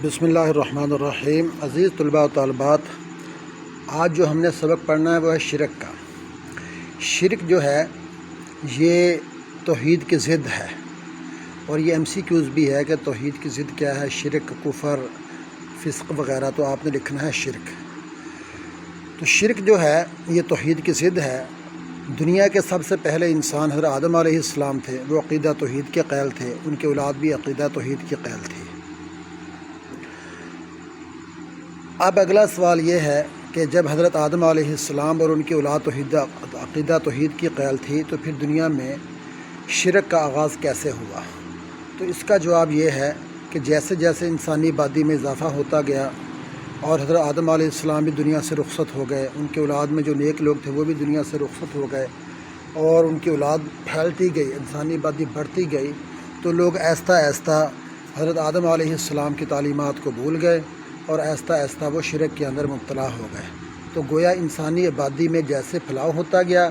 بسم اللہ الرحمن الرحیم۔ عزیز طلباء و طالبات، آج جو ہم نے سبق پڑھنا ہے وہ ہے شرک کا۔ شرک جو ہے یہ توحید کی ضد ہے، اور یہ MCQs بھی ہے کہ توحید کی ضد کیا ہے، شرک، کفر، فسق وغیرہ، تو آپ نے لکھنا ہے شرک۔ تو شرک جو ہے یہ توحید کی ضد ہے۔ دنیا کے سب سے پہلے انسان حضرت آدم علیہ السلام تھے، وہ عقیدہ توحید کے قائل تھے، ان کی اولاد بھی عقیدہ توحید کی قائل تھی۔ اب اگلا سوال یہ ہے کہ جب حضرت آدم علیہ السلام اور ان کی اولاد عقیدہ توحید کی قائل تھی، تو پھر دنیا میں شرک کا آغاز کیسے ہوا؟ تو اس کا جواب یہ ہے کہ جیسے جیسے انسانی آبادی میں اضافہ ہوتا گیا اور حضرت آدم علیہ السلام بھی دنیا سے رخصت ہو گئے، ان کی اولاد میں جو نیک لوگ تھے وہ بھی دنیا سے رخصت ہو گئے، اور ان کی اولاد پھیلتی گئی، انسانی آبادی بڑھتی گئی، تو لوگ آہستہ آہستہ حضرت آدم علیہ السلام کی تعلیمات کو بھول گئے، اور آہستہ آہستہ وہ شرک کے اندر مبتلا ہو گئے۔ تو گویا انسانی آبادی میں جیسے پھیلاؤ ہوتا گیا،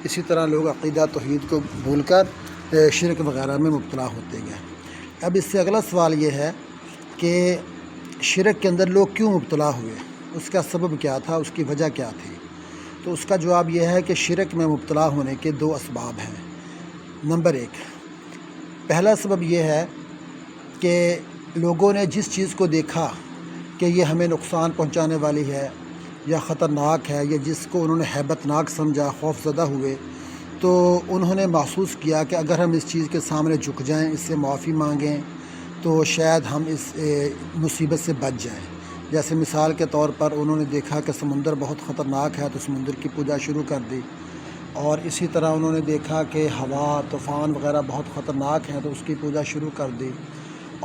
اسی طرح لوگ عقیدہ توحید کو بھول کر شرک وغیرہ میں مبتلا ہوتے گئے۔ اب اس سے اگلا سوال یہ ہے کہ شرک کے اندر لوگ کیوں مبتلا ہوئے، اس کا سبب کیا تھا، اس کی وجہ کیا تھی؟ تو اس کا جواب یہ ہے کہ شرک میں مبتلا ہونے کے دو اسباب ہیں۔ نمبر 1، پہلا سبب یہ ہے کہ لوگوں نے جس چیز کو دیکھا کہ یہ ہمیں نقصان پہنچانے والی ہے یا خطرناک ہے، یا جس کو انہوں نے ہیبت ناک سمجھا، خوف زدہ ہوئے، تو انہوں نے محسوس کیا کہ اگر ہم اس چیز کے سامنے جھک جائیں، اس سے معافی مانگیں، تو شاید ہم اس مصیبت سے بچ جائیں۔ جیسے مثال کے طور پر انہوں نے دیکھا کہ سمندر بہت خطرناک ہے، تو سمندر کی پوجا شروع کر دی، اور اسی طرح انہوں نے دیکھا کہ ہوا، طوفان وغیرہ بہت خطرناک ہیں، تو اس کی پوجا شروع کر دی،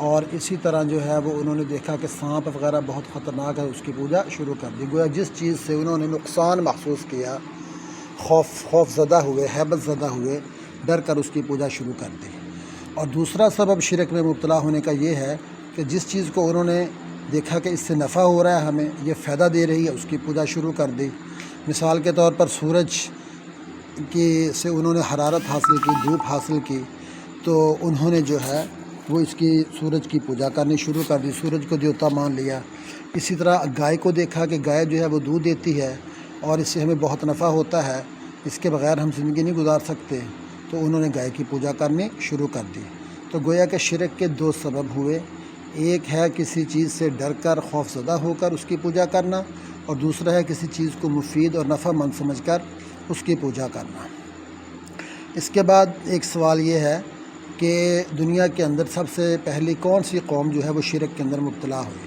اور اسی طرح جو ہے وہ انہوں نے دیکھا کہ سانپ وغیرہ بہت خطرناک ہے، اس کی پوجا شروع کر دی۔ گویا جس چیز سے انہوں نے نقصان محسوس کیا، خوف زدہ ہوئے، ہیبت زدہ ہوئے، ڈر کر اس کی پوجا شروع کر دی۔ اور دوسرا سبب شرک میں مبتلا ہونے کا یہ ہے کہ جس چیز کو انہوں نے دیکھا کہ اس سے نفع ہو رہا ہے، ہمیں یہ فائدہ دے رہی ہے، اس کی پوجا شروع کر دی۔ مثال کے طور پر سورج سے انہوں نے حرارت حاصل کی، دھوپ حاصل کی، تو انہوں نے جو ہے وہ اس کی سورج کی پوجا کرنی شروع کر دی، سورج کو دیوتا مان لیا۔ اسی طرح گائے کو دیکھا کہ گائے جو ہے وہ دودھ دیتی ہے اور اس سے ہمیں بہت نفع ہوتا ہے، اس کے بغیر ہم زندگی نہیں گزار سکتے، تو انہوں نے گائے کی پوجا کرنی شروع کر دی۔ تو گویا کہ شرک کے دو سبب ہوئے، ایک ہے کسی چیز سے ڈر کر، خوف زدہ ہو کر اس کی پوجا کرنا، اور دوسرا ہے کسی چیز کو مفید اور نفع مند سمجھ کر اس کی پوجا کرنا۔ اس کے بعد ایک سوال یہ ہے کہ دنیا کے اندر سب سے پہلی کون سی قوم جو ہے وہ شرک کے اندر مبتلا ہوئی؟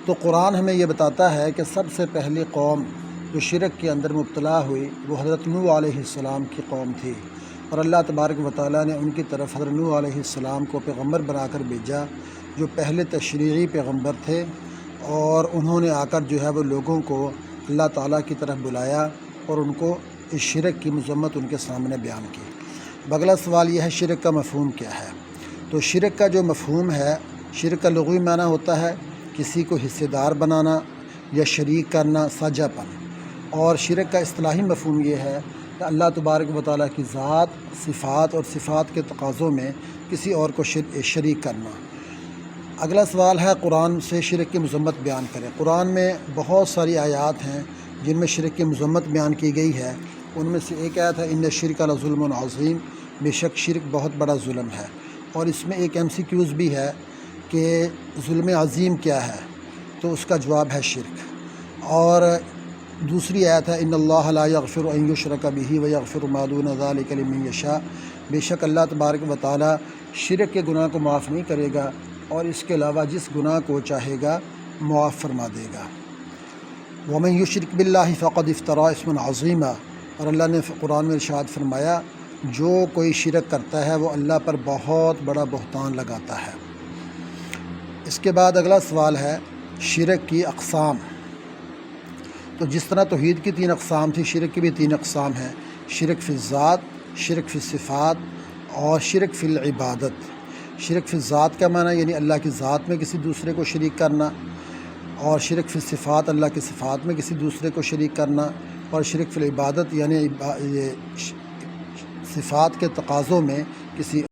تو قرآن ہمیں یہ بتاتا ہے کہ سب سے پہلی قوم جو شرک کے اندر مبتلا ہوئی وہ حضرت نوح علیہ السلام کی قوم تھی، اور اللہ تبارک و تعالیٰ نے ان کی طرف حضرت نوح علیہ السلام کو پیغمبر بنا کر بھیجا، جو پہلے تشریعی پیغمبر تھے، اور انہوں نے آ کر جو ہے وہ لوگوں کو اللہ تعالیٰ کی طرف بلایا اور ان کو اس شرک کی مذمت ان کے سامنے بیان کی۔ اگلا سوال یہ ہے شرک کا مفہوم کیا ہے؟ تو شرک کا جو مفہوم ہے، شرک کا لغوی معنی ہوتا ہے کسی کو حصے دار بنانا یا شریک کرنا، ساجھا پن، اور شرک کا اصطلاحی مفہوم یہ ہے کہ اللہ تبارک و تعالیٰ کی ذات، صفات اور صفات کے تقاضوں میں کسی اور کو شریک کرنا۔ اگلا سوال ہے قرآن سے شرک کی مذمت بیان کریں۔ قرآن میں بہت ساری آیات ہیں جن میں شرک کی مذمت بیان کی گئی ہے۔ ان میں سے ایک آیت ہے ان الشرک لظلم عظیم، بے شک شرک بہت بڑا ظلم ہے، اور اس میں ایک MCQs بھی ہے کہ ظلم عظیم کیا ہے؟ تو اس کا جواب ہے شرک۔ اور دوسری آیت ہے ان اللہ لا یغفر ان یشرک بہ ویغفر ما دون ذلک لمن یشاء، بے شک اللہ تبارک و تعالیٰ شرک کے گناہ کو معاف نہیں کرے گا، اور اس کے علاوہ جس گناہ کو چاہے گا معاف فرما دے گا۔ ومن یشرک باللہ فقد افتری اسما عظیما، اور اللہ نے قرآن میں ارشاد فرمایا جو کوئی شرک کرتا ہے وہ اللہ پر بہت بڑا بہتان لگاتا ہے۔ اس کے بعد اگلا سوال ہے شرک کی اقسام۔ تو جس طرح توحید کی 3 اقسام تھی، شرک کی بھی 3 اقسام ہیں: شرک فی الذات، شرک فی الصفات، اور شرک فی العبادت۔ شرک فی الذات کا معنی یعنی اللہ کی ذات میں کسی دوسرے کو شریک کرنا، اور شرک فی الصفات اللہ کی صفات میں کسی دوسرے کو شریک کرنا، اور شرک فی العبادت یعنی صفات کے تقاضوں میں کسی